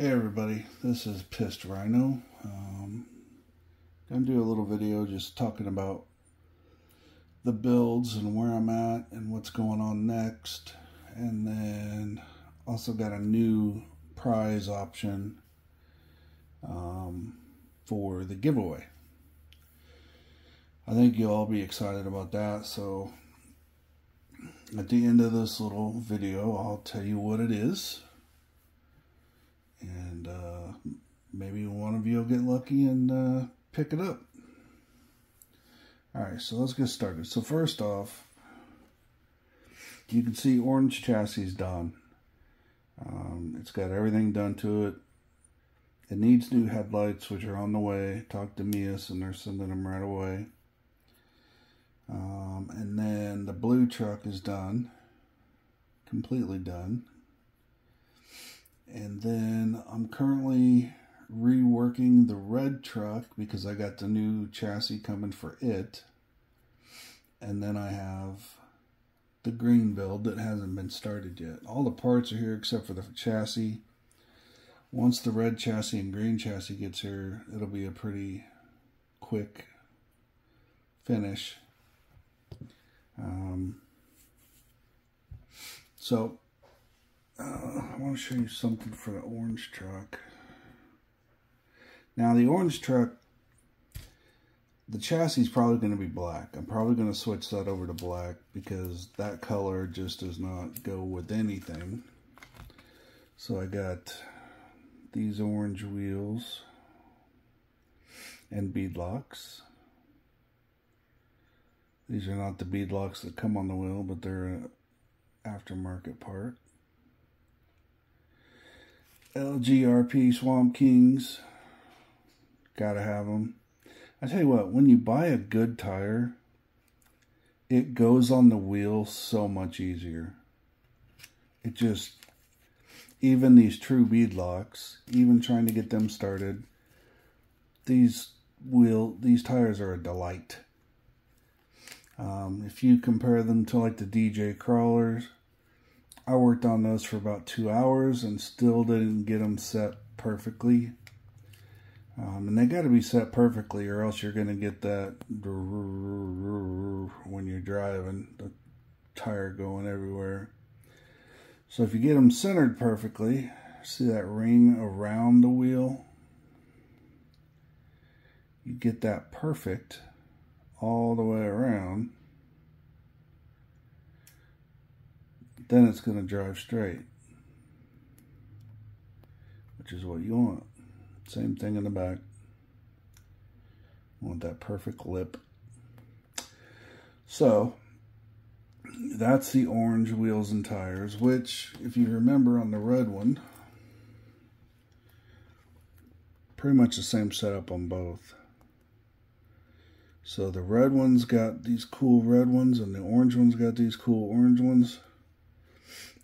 Hey everybody, this is Pissed Rhino. Gonna do a little video just talking about the builds and where I'm at and what's going on next, and then also got a new prize option for the giveaway. I think you'll all be excited about that, so at the end of this little video I'll tell you what it is. And maybe one of you will get lucky and pick it up. Alright, so let's get started. So first off, you can see orange chassis done. It's got everything done to it. It needs new headlights, which are on the way. Talked to Mias and they're sending them right away. And then the blue truck is done. Completely done. And then I'm currently reworking the red truck because I got the new chassis coming for it. And then I have the green build that hasn't been started yet. All the parts are here except for the chassis. Once the red chassis and green chassis gets here, it'll be a pretty quick finish. I want to show you something for the orange truck. Now the orange truck, the chassis is probably going to be black. I'm probably going to switch that over to black because that color just does not go with anything. So I got these orange wheels and bead locks. These are not the bead locks that come on the wheel, but they're an aftermarket part. LGRP Swamp Kings. Gotta have them. I tell you what, when you buy a good tire, it goes on the wheel so much easier. It just, even these true bead locks, even trying to get them started, these tires are a delight. If you compare them to like the DJ crawlers, I worked on those for about 2 hours and still didn't get them set perfectly. And they got to be set perfectly or else you're going to get that when you're driving, the tire going everywhere. So if you get them centered perfectly, see that ring around the wheel? You get that perfect all the way around. Then it's going to drive straight, which is what you want. Same thing in the back. You want that perfect lip. So that's the orange wheels and tires, which, if you remember on the red one, pretty much the same setup on both. So the red one's got these cool red ones and the orange one's got these cool orange ones.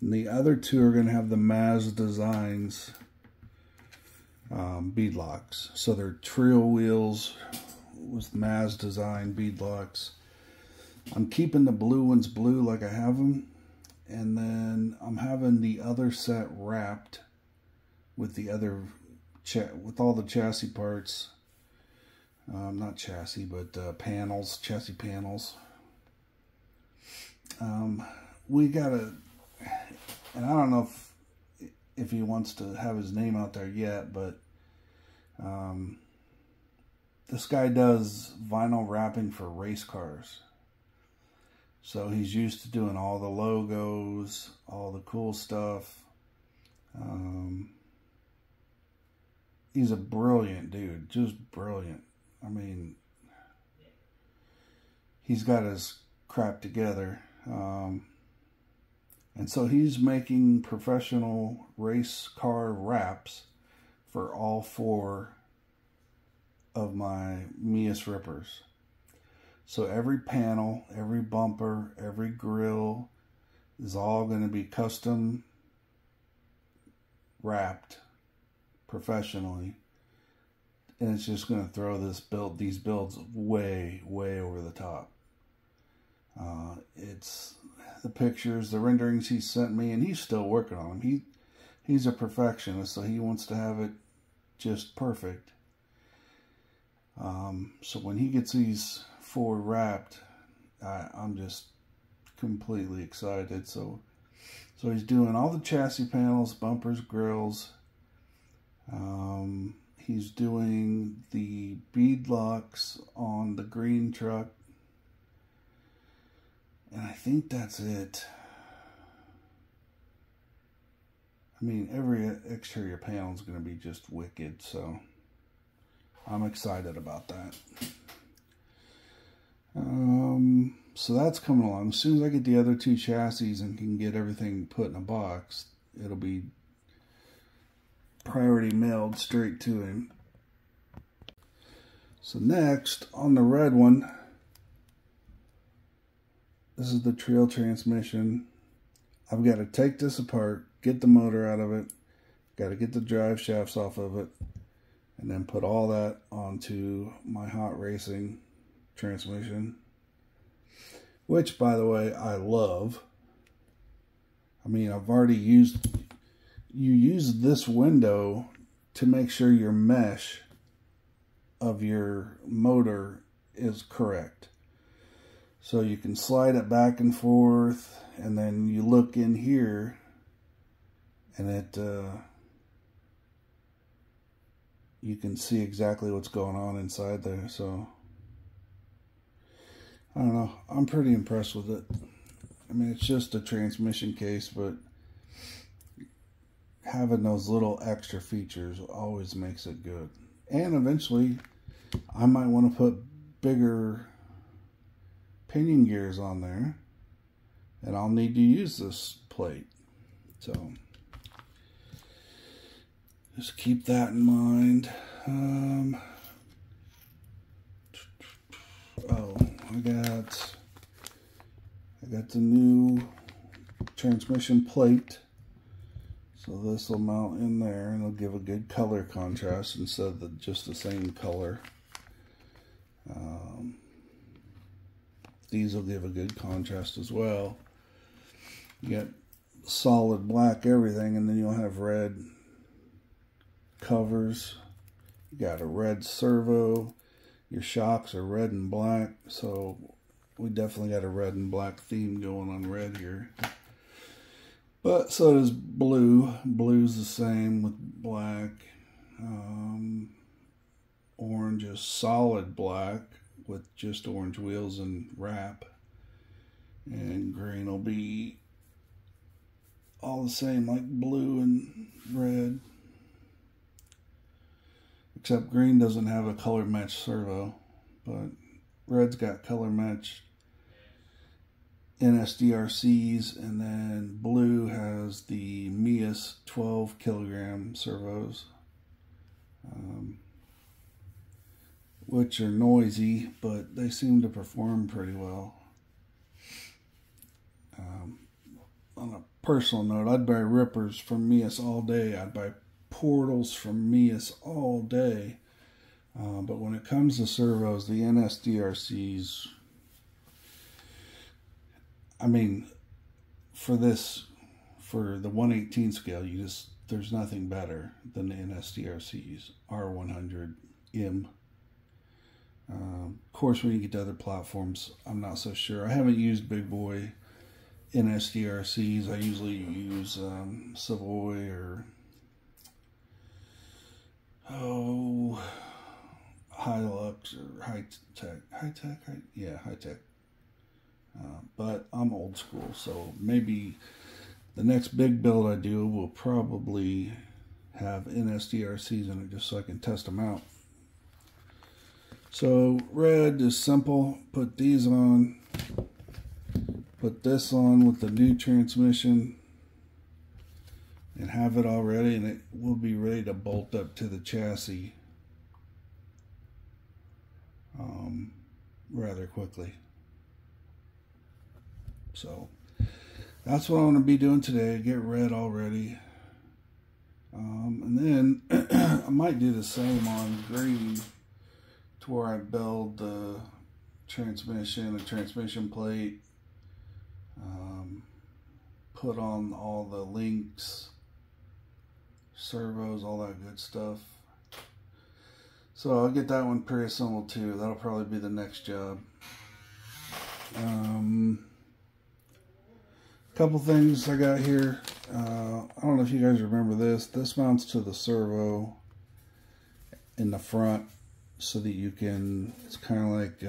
And the other two are going to have the Maz Designs bead locks. So they're trio wheels with Maz Design bead locks. I'm keeping the blue ones blue like I have them. And then I'm having the other set wrapped with the other, with all the chassis parts. Not chassis, but panels, chassis panels. We got a... And I don't know if he wants to have his name out there yet, but this guy does vinyl wrapping for race cars. So he's used to doing all the logos, all the cool stuff. He's a brilliant dude, just brilliant. I mean, he's got his crap together. And so he's making professional race car wraps for all 4 of my Mias Rippers. So every panel, every bumper, every grill is all going to be custom wrapped professionally. And it's just going to throw these builds way, way over the top. It's the pictures, the renderings he sent me, and he's still working on them. he's a perfectionist, so he wants to have it just perfect. So when he gets these 4 wrapped, I'm just completely excited. So he's doing all the chassis panels, bumpers, grills. He's doing the bead locks on the green truck. And I think that's it. I mean, every exterior panel is going to be just wicked, so I'm excited about that. So that's coming along. As soon as I get the other 2 chassis and can get everything put in a box, it'll be priority mailed straight to him. So next, on the red one, this is the trail transmission. I've got to take this apart, get the motor out of it, got to get the drive shafts off of it, and then put all that onto my hot racing transmission, which, by the way, I love. I mean, I've already used, you use this window to make sure your mesh of your motor is correct. So you can slide it back and forth, and then you look in here, and it you can see exactly what's going on inside there. So I don't know, I'm pretty impressed with it. I mean, it's just a transmission case, but having those little extra features always makes it good. And eventually I might want to put bigger pinion gears on there, and I'll need to use this plate. So just keep that in mind. Oh, I got the new transmission plate, so this will mount in there and it'll give a good color contrast instead of just the same color. These will give a good contrast as well. You got solid black everything, and then you'll have red covers. You got a red servo. Your shocks are red and black, so we definitely got a red and black theme going on red here. But so does blue. Blue's the same with black. Orange is solid black with just orange wheels and wrap. And green will be all the same, like blue and red. Except green doesn't have a color match servo, but red's got color matched NSDRCs, and then blue has the Mias 12 kilogram servos, which are noisy, but they seem to perform pretty well. On a personal note, I'd buy rippers from Mias all day. I'd buy portals from Mias all day. But when it comes to servos, the NSDRCs, I mean, for the 1/18 scale, there's nothing better than the NSDRCs, R100M. Of course, when you get to other platforms, I'm not so sure. I haven't used big boy NSDRCs. I usually use Savoy or Hilux or High Tech. But I'm old school, so maybe the next big build I do will probably have NSDRCs in it just so I can test them out. So red is simple. Put these on. Put this on with the new transmission and have it all ready, and it will be ready to bolt up to the chassis rather quickly. So that's what I'm going to be doing today. Get red all ready. And then I might do the same on green, to where I build the transmission, a transmission plate, put on all the links, servos, all that good stuff. So I'll get that one pre-assembled too. That'll probably be the next job. Couple things I got here. I don't know if you guys remember this. This mounts to the servo in the front so that you can, it's kind of like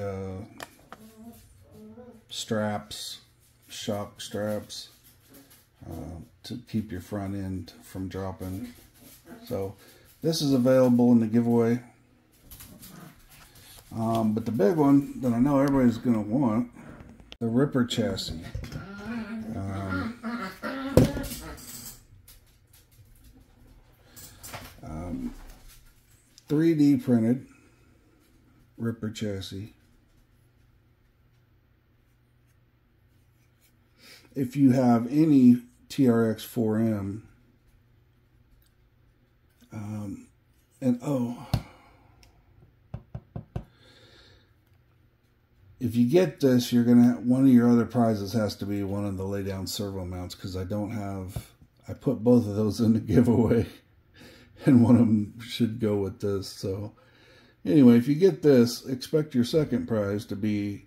straps, shock straps, to keep your front end from dropping. So this is available in the giveaway. But the big one that I know everybody's going to want, the Ripper chassis. 3D printed Ripper chassis. If you have any Trx4m, and oh, if you get this, you're gonna have, one of your other prizes has to be one of the lay down servo mounts, because I don't have, I put both of those in the giveaway. And one of them should go with this. So anyway, if you get this, expect your second prize to be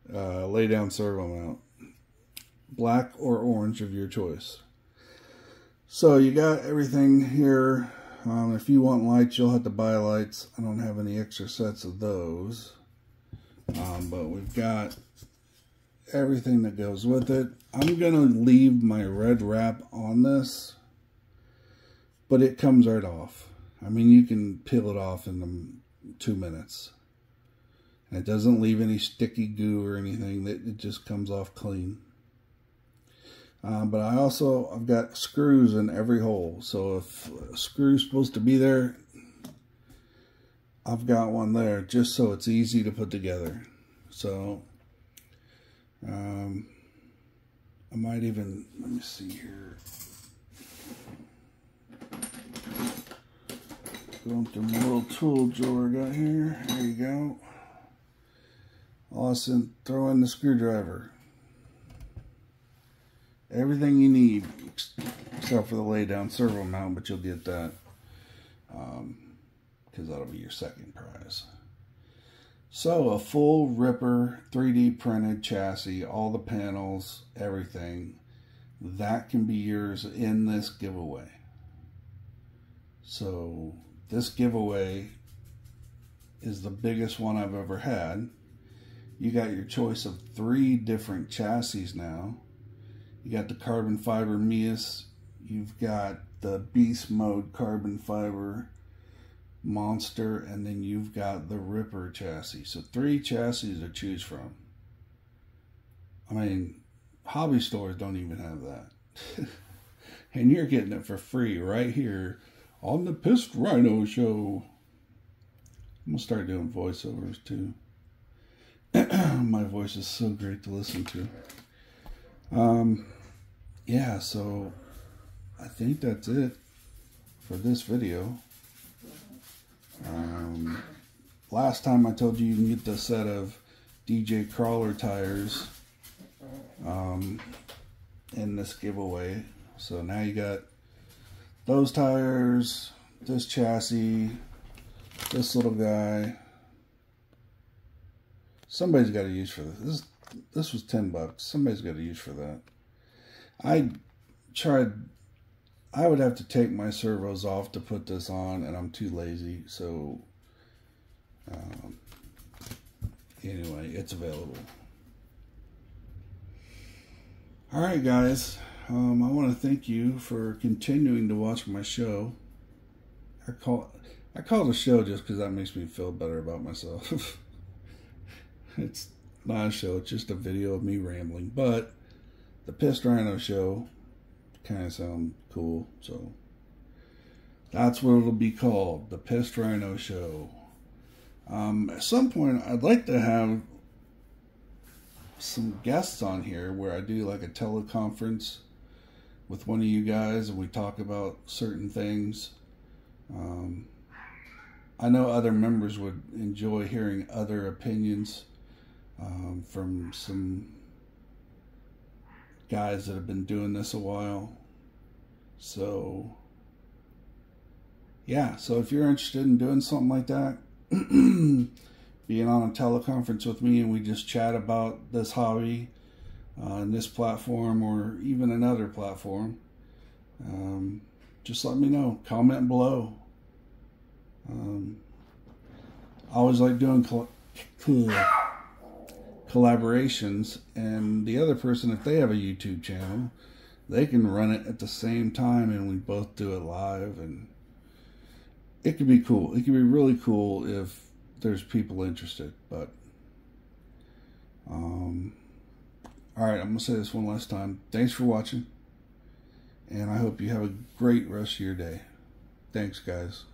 lay down servo mount, black or orange of your choice. So you got everything here. If you want lights, you'll have to buy lights. I don't have any extra sets of those, but we've got everything that goes with it. I'm gonna leave my red wrap on this, but it comes right off. I mean, you can peel it off in 2 minutes. And it doesn't leave any sticky goo or anything. It just comes off clean. But I've got screws in every hole. So if a screw's supposed to be there, I've got one there just so it's easy to put together. So I might even, let me see here. Going through my little tool drawer I got here. There you go. Awesome. Throw in the screwdriver. Everything you need except for the lay down servo mount, but you'll get that because that'll be your second prize. So a full Ripper 3D printed chassis, all the panels, everything, that can be yours in this giveaway. So this giveaway is the biggest one I've ever had. You got your choice of 3 different chassis now. You got the carbon fiber Mias. You've got the beast mode carbon fiber monster, and then you've got the Ripper chassis. So 3 chassis to choose from. I mean, hobby stores don't even have that. And you're getting it for free right here on the Pissed Rhino Show. I'm going to start doing voiceovers too. My voice is so great to listen to. Yeah, so I think that's it for this video. Last time I told you can get the set of DJ Crawler tires in this giveaway. So now you got those tires, this chassis, this little guy. Somebody's got to use for this. This was $10. Somebody's got to use for that. I would have to take my servos off to put this on, and I'm too lazy. So anyway, it's available. All right, guys. I want to thank you for continuing to watch my show. I call it a show just because that makes me feel better about myself. It's not a show, it's just a video of me rambling. But the Pissed Rhino Show kind of sounds cool, so that's what it'll be called, the Pissed Rhino Show. At some point, I'd like to have some guests on here where I do like a teleconference with one of you guys and we talk about certain things. I know other members would enjoy hearing other opinions from some guys that have been doing this a while. So yeah, so if you're interested in doing something like that, being on a teleconference with me and we just chat about this hobby on this platform or even another platform, just let me know. Comment below. I always like doing collaborations, and the other person, if they have a YouTube channel, they can run it at the same time and we both do it live, and it could be cool. It could be really cool if there's people interested. But alright, I'm going to say this one last time. Thanks for watching, and I hope you have a great rest of your day. Thanks, guys.